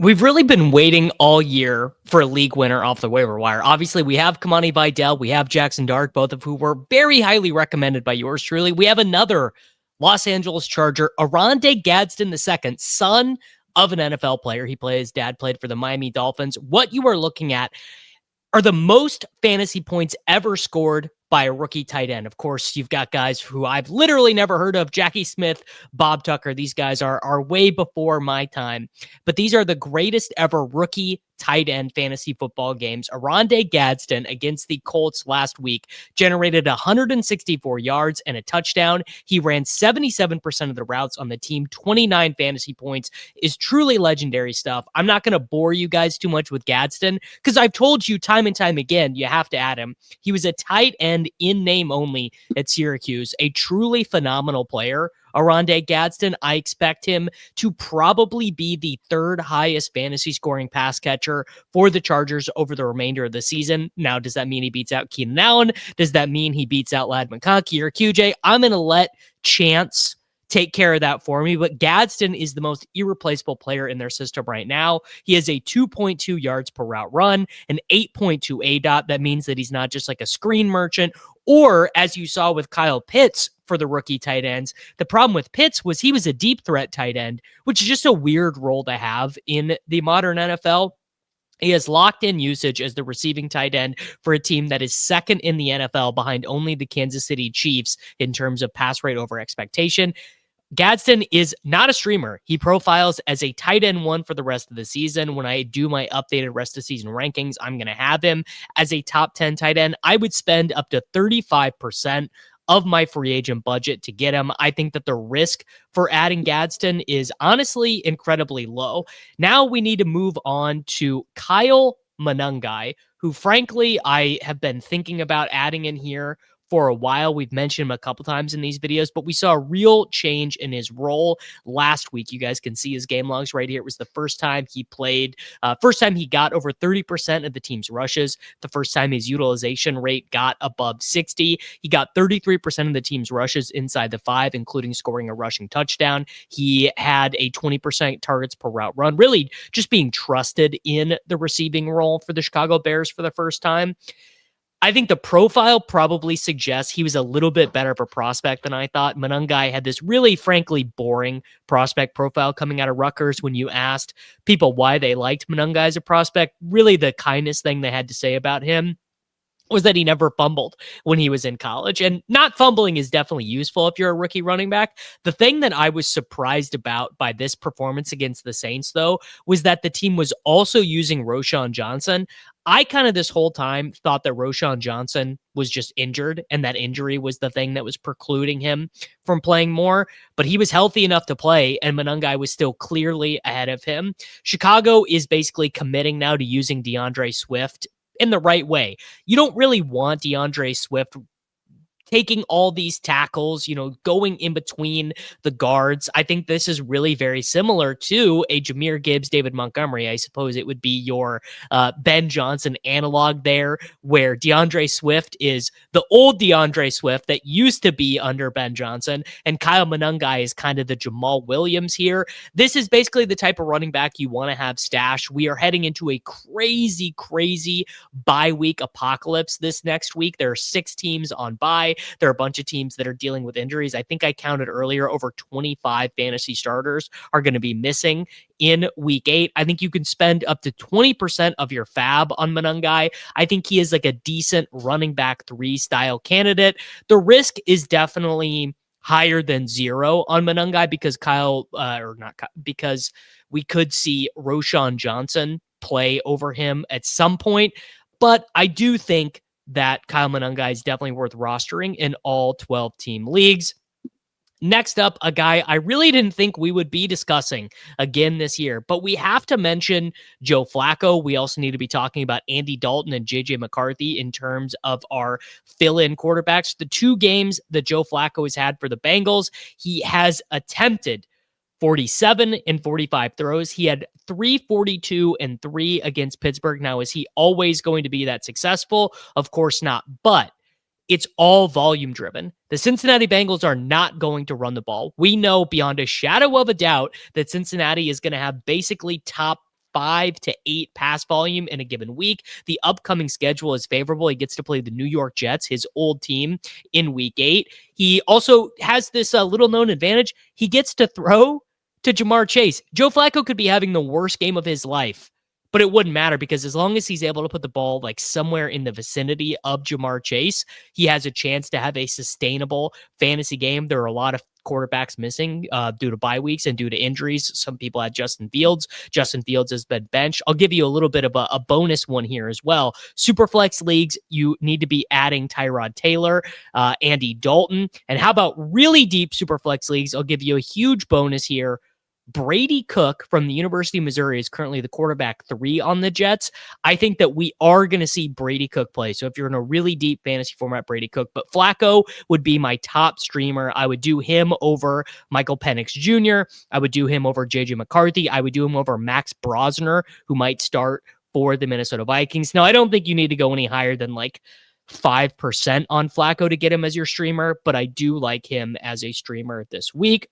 We've really been waiting all year for a league winner off the waiver wire. Obviously, we have Kamani Vidal, we have Jackson Dart, both of who were very highly recommended by yours truly. We have another Los Angeles Charger, Oronde Gadsden II, son of an NFL player. His dad played for the Miami Dolphins. What you are looking at are the most fantasy points ever scored by a rookie tight end. Of course, you've got guys who I've literally never heard of, Jackie Smith, Bob Tucker. These guys are way before my time, but these are the greatest ever rookie tight end fantasy football games. Oronde Gadsden against the Colts last week generated 164 yards and a touchdown. He ran 77% of the routes on the team, 29 fantasy points, is truly legendary stuff. I'm not going to bore you guys too much with Gadsden because I've told you time and time again, you have to add him. He was a tight end in name only at Syracuse, a truly phenomenal player. Oronde Gadsden, I expect him to probably be the third highest fantasy scoring pass catcher for the Chargers over the remainder of the season. Now, does that mean he beats out Keenan Allen? Does that mean he beats out Ladd McConkey or QJ? I'm going to let chance take care of that for me, but Gadsden is the most irreplaceable player in their system right now. He has a 2.2 yards per route run, an 8.2 ADOT. That means that he's not just like a screen merchant, or as you saw with Kyle Pitts for the rookie tight ends. The problem with Pitts was he was a deep threat tight end, which is just a weird role to have in the modern NFL. He has locked in usage as the receiving tight end for a team that is second in the NFL behind only the Kansas City Chiefs in terms of pass rate over expectation. Gadsden is not a streamer. He profiles as a tight end one for the rest of the season. When I do my updated rest of season rankings, I'm going to have him as a top 10 tight end. I would spend up to 35% of my free agent budget to get him. I think that the risk for adding Gadsden is honestly incredibly low. Now we need to move on to Kyle Monangai, who frankly I have been thinking about adding in here for a while. We've mentioned him a couple times in these videos, but we saw a real change in his role last week. You guys can see his game logs right here. It was the first time he played, first time he got over 30% of the team's rushes, the first time his utilization rate got above 60. He got 33% of the team's rushes inside the 5, including scoring a rushing touchdown. He had a 20% targets per route run, really just being trusted in the receiving role for the Chicago Bears for the first time. I think the profile probably suggests he was a little bit better of a prospect than I thought. Monangai had this really, frankly, boring prospect profile coming out of Rutgers. When you asked people why they liked Monangai as a prospect, really the kindest thing they had to say about him was that he never fumbled when he was in college. And not fumbling is definitely useful if you're a rookie running back. The thing that I was surprised about by this performance against the Saints, though, was that the team was also using Roschon Johnson. I kind of this whole time thought that Roschon Johnson was just injured and that injury was the thing that was precluding him from playing more, but he was healthy enough to play and Monangai was still clearly ahead of him. Chicago is basically committing now to using DeAndre Swift in the right way. You don't really want DeAndre Swift taking all these tackles, going in between the guards. I think this is really very similar to a Jahmyr Gibbs, David Montgomery. I suppose it would be your Ben Johnson analog there, where DeAndre Swift is the old DeAndre Swift that used to be under Ben Johnson, and Kyle Monangai is kind of the Jamal Williams here. This is basically the type of running back you want to have stash. We are heading into a crazy, crazy bye week apocalypse this next week. There are 6 teams on bye. There are a bunch of teams that are dealing with injuries. I think I counted earlier over 25 fantasy starters are going to be missing in week 8. I think you can spend up to 20% of your FAAB on Monangai. I think he is like a decent running back 3 style candidate. The risk is definitely higher than 0 on Monangai because because we could see Roschon Johnson play over him at some point. But I do think that Kyle Monangai is definitely worth rostering in all 12-team leagues. Next up, a guy I really didn't think we would be discussing again this year, but we have to mention Joe Flacco. We also need to be talking about Andy Dalton and JJ McCarthy in terms of our fill-in quarterbacks. The 2 games that Joe Flacco has had for the Bengals, he has attempted 47 and 45 throws. He had 342 and 3 against Pittsburgh. Now, is he always going to be that successful? Of course not, but it's all volume driven. The Cincinnati Bengals are not going to run the ball. We know beyond a shadow of a doubt that Cincinnati is going to have basically top 5 to 8 pass volume in a given week. The upcoming schedule is favorable. He gets to play the New York Jets, his old team, in week 8. He also has this little known advantage. He gets to throw to Jamar Chase. Joe Flacco could be having the worst game of his life, but it wouldn't matter because as long as he's able to put the ball like somewhere in the vicinity of Jamar Chase, he has a chance to have a sustainable fantasy game. There are a lot of quarterbacks missing due to bye weeks and due to injuries. Some people had Justin Fields. Justin Fields has been benched. I'll give you a little bit of a bonus one here as well. Superflex leagues, you need to be adding Tyrod Taylor, Andy Dalton. And how about really deep Superflex leagues? I'll give you a huge bonus here. Brady Cook from the University of Missouri is currently the quarterback 3 on the Jets. I think that we are going to see Brady Cook play. So if you're in a really deep fantasy format, Brady Cook. But Flacco would be my top streamer. I would do him over Michael Penix Jr. I would do him over JJ McCarthy. I would do him over Max Brosner, who might start for the Minnesota Vikings. Now, I don't think you need to go any higher than like 5% on Flacco to get him as your streamer, but I do like him as a streamer this week.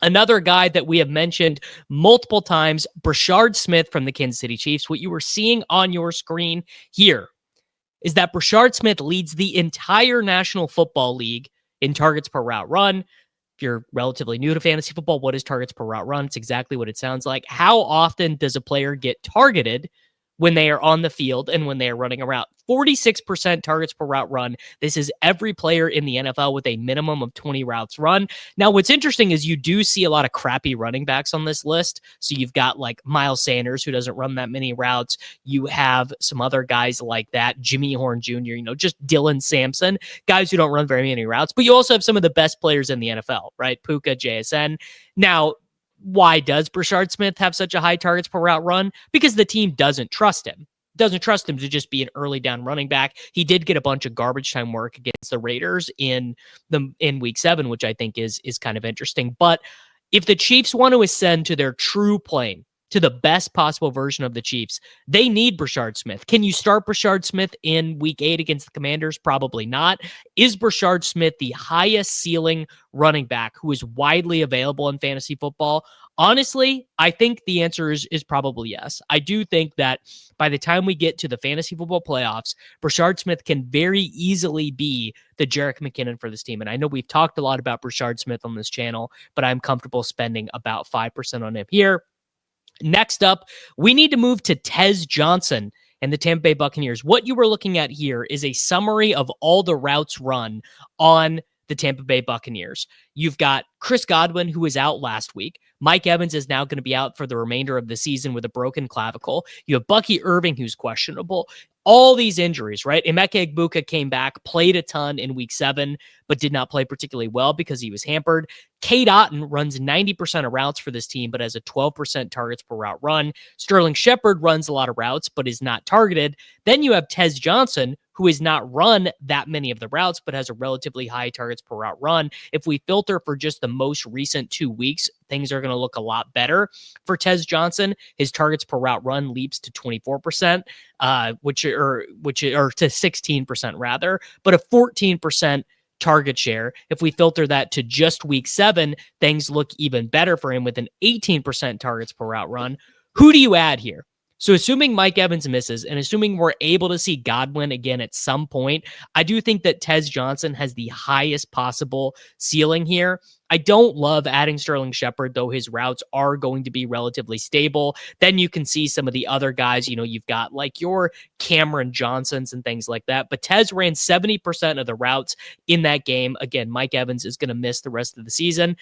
Another guy that we have mentioned multiple times, Brashard Smith from the Kansas City Chiefs. What you were seeing on your screen here is that Brashard Smith leads the entire National Football League in targets per route run. If you're relatively new to fantasy football, what is targets per route run? It's exactly what it sounds like. How often does a player get targeted when they are on the field and when they are running a route? 46% targets per route run. This is every player in the NFL with a minimum of 20 routes run. Now, what's interesting is you do see a lot of crappy running backs on this list. So you've got like Miles Sanders, who doesn't run that many routes. You have some other guys like that, Jimmy Horn Jr., just Dylan Sampson, guys who don't run very many routes. But you also have some of the best players in the NFL, right? Puka, JSN. Now, why does Brashard Smith have such a high targets per route run? Because the team doesn't trust him. Doesn't trust him to just be an early down running back. He did get a bunch of garbage time work against the Raiders in week 7, which I think is kind of interesting. But if the Chiefs want to ascend to their true plane, to the best possible version of the Chiefs, they need Brashard Smith. Can you start Brashard Smith in week 8 against the Commanders? Probably not. Is Brashard Smith the highest ceiling running back who is widely available in fantasy football? Honestly, I think the answer is probably yes. I do think that by the time we get to the fantasy football playoffs, Brashard Smith can very easily be the Jerick McKinnon for this team. And I know we've talked a lot about Brashard Smith on this channel, but I'm comfortable spending about 5% on him here. Next up, we need to move to Tez Johnson and the Tampa Bay Buccaneers. What you were looking at here is a summary of all the routes run on the Tampa Bay Buccaneers. You've got Chris Godwin, who was out last week. Mike Evans is now going to be out for the remainder of the season with a broken clavicle. You have Bucky Irving, who's questionable. All these injuries, right? Emeka Egbuka came back, played a ton in week 7, but did not play particularly well because he was hampered. Cade Otton runs 90% of routes for this team, but has a 12% targets per route run. Sterling Shepard runs a lot of routes, but is not targeted. Then you have Tez Johnson, who has not run that many of the routes, but has a relatively high targets per route run. If we filter for just the most recent 2 weeks, things are going to look a lot better for Tez Johnson. His targets per route run leaps to 24%, which to 16% rather, but a 14% target share. If we filter that to just week 7, things look even better for him with an 18% targets per route run. Who do you add here? So assuming Mike Evans misses and assuming we're able to see Godwin again at some point, I do think that Tez Johnson has the highest possible ceiling here. I don't love adding Sterling Shepard, though his routes are going to be relatively stable. Then you can see some of the other guys, you've got like your Cameron Johnsons and things like that. But Tez ran 70% of the routes in that game. Again, Mike Evans is going to miss the rest of the season.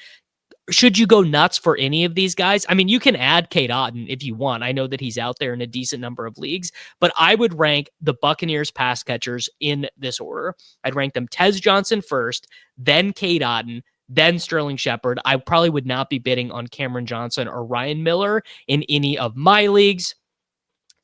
Should you go nuts for any of these guys? I mean, you can add Cade Otton if you want. I know that he's out there in a decent number of leagues, but I would rank the Buccaneers pass catchers in this order. I'd rank them Tez Johnson first, then Cade Otton, then Sterling Shepard. I probably would not be bidding on Cameron Johnson or Ryan Miller in any of my leagues.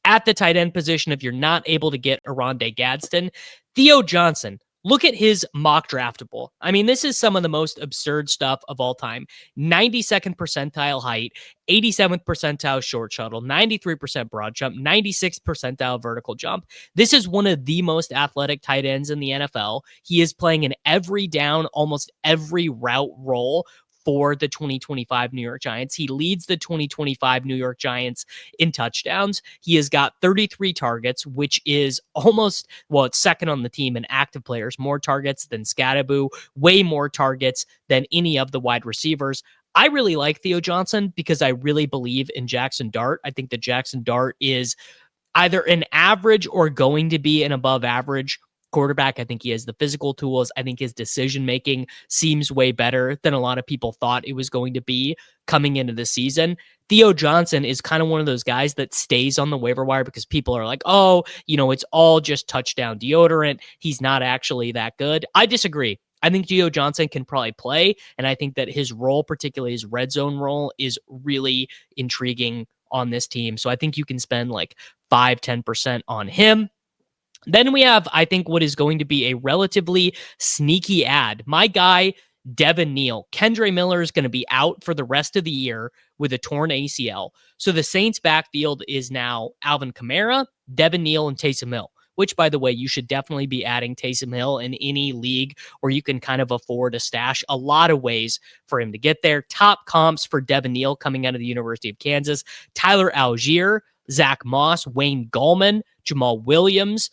At the tight end position, if you're not able to get Oronde Gadsden, Theo Johnson. Look at his mock draftable. I mean, this is some of the most absurd stuff of all time. 92nd percentile height, 87th percentile short shuttle, 93% broad jump, 96th percentile vertical jump. This is one of the most athletic tight ends in the NFL. He is playing in every down, almost every route role for the 2025 New York Giants. He leads the 2025 New York Giants in touchdowns. He has got 33 targets, which is almost, well, it's second on the team in active players, more targets than Scadaboo, way more targets than any of the wide receivers. I really like Theo Johnson because I really believe in Jackson Dart. I think that Jackson Dart is either an average or going to be an above average quarterback. I think he has the physical tools. I think his decision making seems way better than a lot of people thought it was going to be coming into the season. Theo Johnson is kind of one of those guys that stays on the waiver wire because people are like, oh, it's all just touchdown deodorant. He's not actually that good. I disagree. I think Theo Johnson can probably play, and I think that his role, particularly his red zone role, is really intriguing on this team. So I think you can spend like 5-10% on him. Then we have, I think, what is going to be a relatively sneaky ad. My guy, Devin Neal. Kendre Miller is going to be out for the rest of the year with a torn ACL. So the Saints backfield is now Alvin Kamara, Devin Neal, and Taysom Hill, which, by the way, you should definitely be adding Taysom Hill in any league where you can kind of afford a stash. A lot of ways for him to get there. Top comps for Devin Neal coming out of the University of Kansas: Tyler Algier, Zach Moss, Wayne Gallman, Jamal Williams,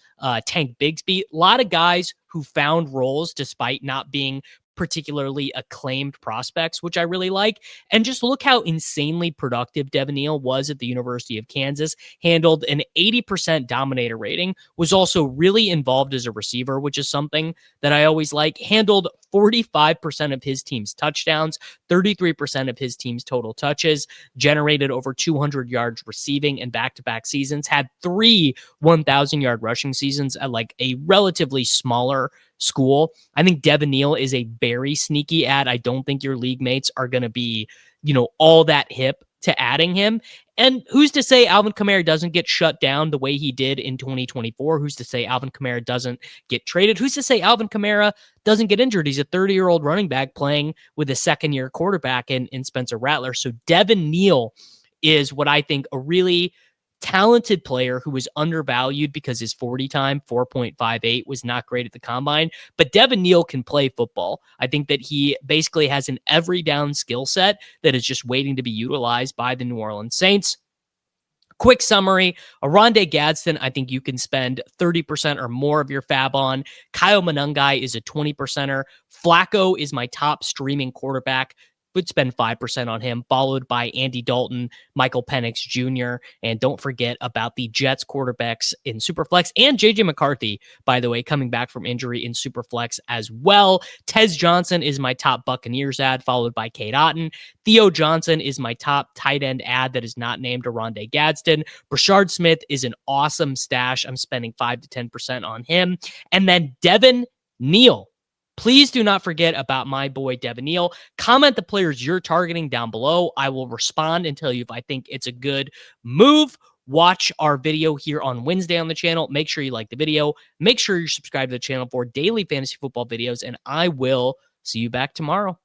Tank Bigsby. A lot of guys who found roles despite not being particularly acclaimed prospects, which I really like. And just look how insanely productive Devin Neal was at the University of Kansas. Handled an 80% dominator rating, was also really involved as a receiver, which is something that I always like. Handled 45% of his team's touchdowns, 33% of his team's total touches, generated over 200 yards receiving in back-to-back seasons, had 3 1,000-yard rushing seasons at like a relatively smaller school. I think Devin Neal is a very sneaky ad. I don't think your league mates are going to be, all that hip to adding him. And who's to say Alvin Kamara doesn't get shut down the way he did in 2024? Who's to say Alvin Kamara doesn't get traded? Who's to say Alvin Kamara doesn't get injured? He's a 30-year-old running back playing with a second-year quarterback in Spencer Rattler. So Devin Neal is what I think a really talented player who was undervalued because his 40 time, 4.58, was not great at the combine. But Devin Neal can play football. I think that he basically has an every down skill set that is just waiting to be utilized by the New Orleans Saints. Quick summary: Oronde Gadsden, I think you can spend 30% or more of your FAAB on. Kyle Monangai is a 20%er. Flacco is my top streaming quarterback. Would spend 5% on him, followed by Andy Dalton, Michael Penix Jr., and don't forget about the Jets quarterbacks in Superflex, and J.J. McCarthy, by the way, coming back from injury in Superflex as well. Tez Johnson is my top Buccaneers ad, followed by Cade Otton. Theo Johnson is my top tight end ad that is not named Oronde Gadsden. Brashard Smith is an awesome stash. I'm spending 5 to 10% on him. And then Devin Neal. Please do not forget about my boy Devin Neal. Comment the players you're targeting down below. I will respond and tell you if I think it's a good move. Watch our video here on Wednesday on the channel. Make sure you like the video. Make sure you're subscribed to the channel for daily fantasy football videos, and I will see you back tomorrow.